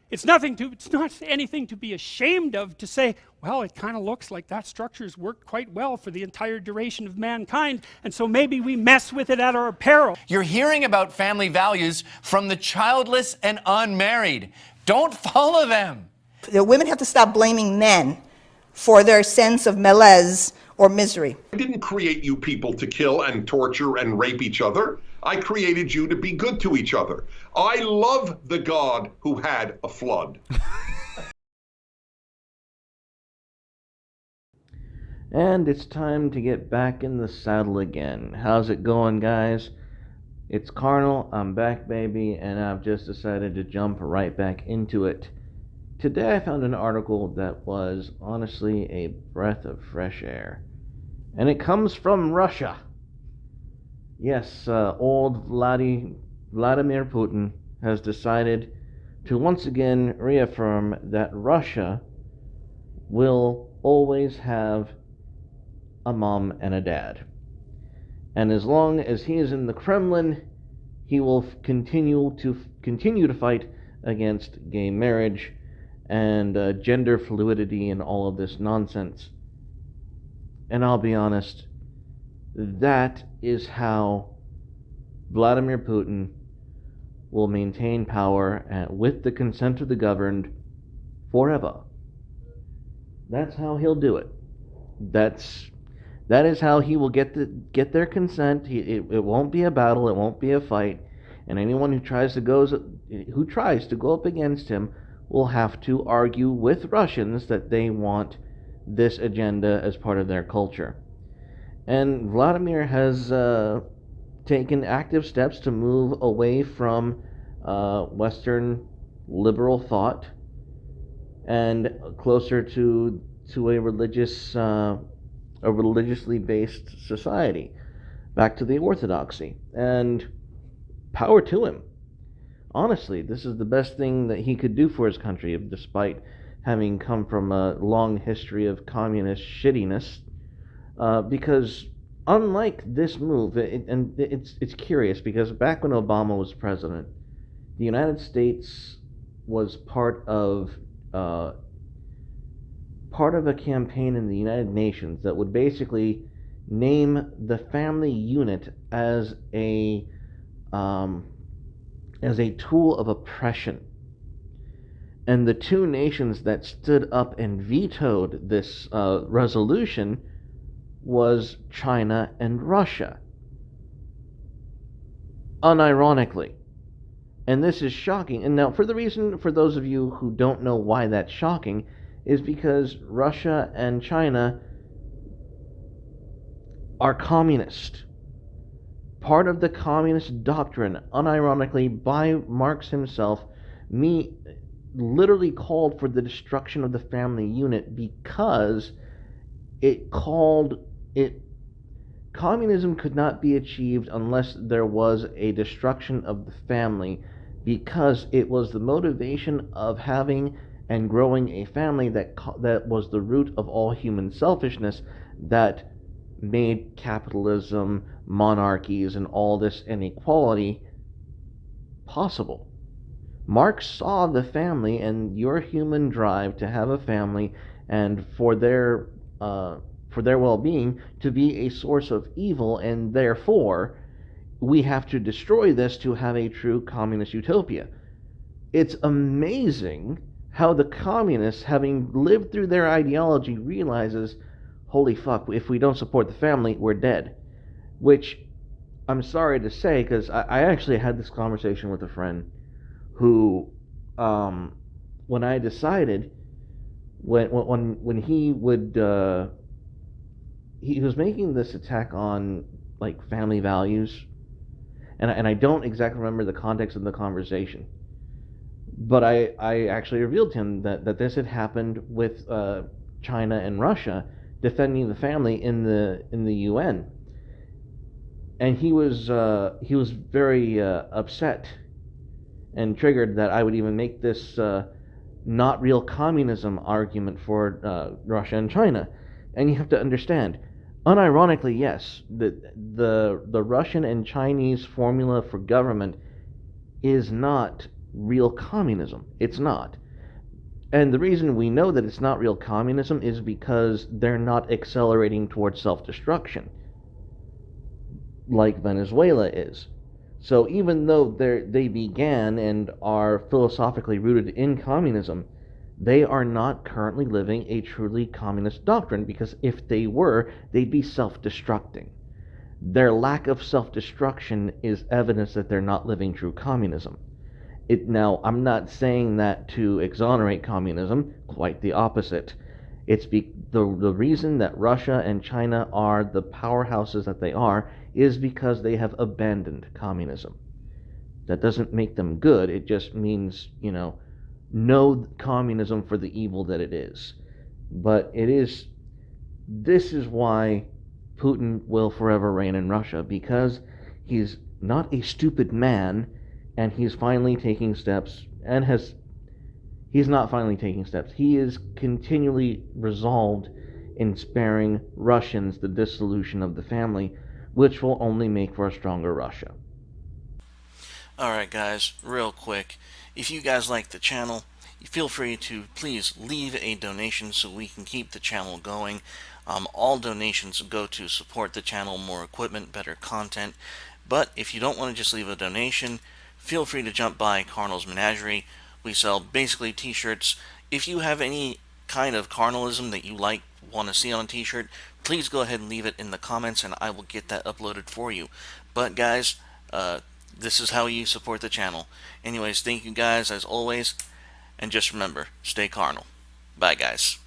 It's not anything to be ashamed of to say, well, it kind of looks like that structure's worked quite well for the entire duration of mankind, and so maybe we mess with it at our peril. You're hearing about family values from the childless and unmarried. Don't follow them. The women have to stop blaming men for their sense of malaise or misery. I didn't create you people to kill and torture and rape each other. I created you to be good to each other. I love the God who had a flood. And it's time to get back in the saddle again. How's it going, guys? It's Carnal, I'm back, baby, and I've just decided to jump right back into it. Today I found an article that was honestly a breath of fresh air. And it comes from Russia. Yes, old Vladimir Putin has decided to once again reaffirm that Russia will always have a mom and a dad. And as long as he is in the Kremlin, he will continue to fight against gay marriage and gender fluidity and all of this nonsense. And I'll be honest, that is how Vladimir Putin will maintain power with the consent of the governed forever. That's how he'll do it. That is how he will get their consent. It won't be a battle. It won't be a fight. And anyone who tries to go up against him will have to argue with Russians that they want this agenda as part of their culture. And Vladimir has taken active steps to move away from Western liberal thought and closer to a religiously based society, back to the orthodoxy. And power to him. Honestly, this is the best thing that he could do for his country, despite having come from a long history of communist shittiness. Because unlike this move, it's curious, because back when Obama was president, the United States was part of a campaign in the United Nations that would basically name the family unit as a tool of oppression. And the two nations that stood up and vetoed this resolution was China and Russia. Unironically. And this is shocking. And now, for those of you who don't know why that's shocking, is because Russia and China are communist. Part of the communist doctrine, unironically, by Marx himself, literally called for the destruction of the family unit because communism could not be achieved unless there was a destruction of the family, because it was the motivation of having and growing a family that was the root of all human selfishness that made capitalism, monarchies, and all this inequality possible. Marx saw the family and your human drive to have a family and for their well-being to be a source of evil, and therefore we have to destroy this to have a true communist utopia. It's amazing how the communists, having lived through their ideology, realizes, holy fuck, if we don't support the family, we're dead. Which, I'm sorry to say, because I actually had this conversation with a friend who, when I decided, when he was making this attack on, like, family values, and I don't exactly remember the context of the conversation, but I actually revealed to him that this had happened with China and Russia defending the family in the UN, and he was very upset and triggered that I would even make this not real communism argument for Russia and China. And you have to understand, unironically, yes, the Russian and Chinese formula for government is not real communism. It's not. And the reason we know that it's not real communism is because they're not accelerating towards self-destruction like Venezuela is. So even though they began and are philosophically rooted in communism, they are not currently living a truly communist doctrine, because if they were, they'd be self-destructing. Their lack of self-destruction is evidence that they're not living true communism. Now, I'm not saying that to exonerate communism, quite the opposite. It's the reason that Russia and China are the powerhouses that they are is because they have abandoned communism. That doesn't make them good, it just means, know communism for the evil that it is. But this is why Putin will forever reign in Russia, because he's not a stupid man, and he's finally taking steps, he's not finally taking steps, he is continually resolved in sparing Russians the dissolution of the family, which will only make for a stronger Russia. Alright guys, real quick, if you guys like the channel, feel free to please leave a donation so we can keep the channel going. All donations go to support the channel, more equipment, better content. But if you don't want to just leave a donation, feel free to jump by Carnal's Menagerie. We sell basically t-shirts. If you have any kind of carnalism that you want to see on a t-shirt, please go ahead and leave it in the comments and I will get that uploaded for you. But guys, this is how you support the channel. Anyways, thank you guys as always, and just remember, stay carnal. Bye guys.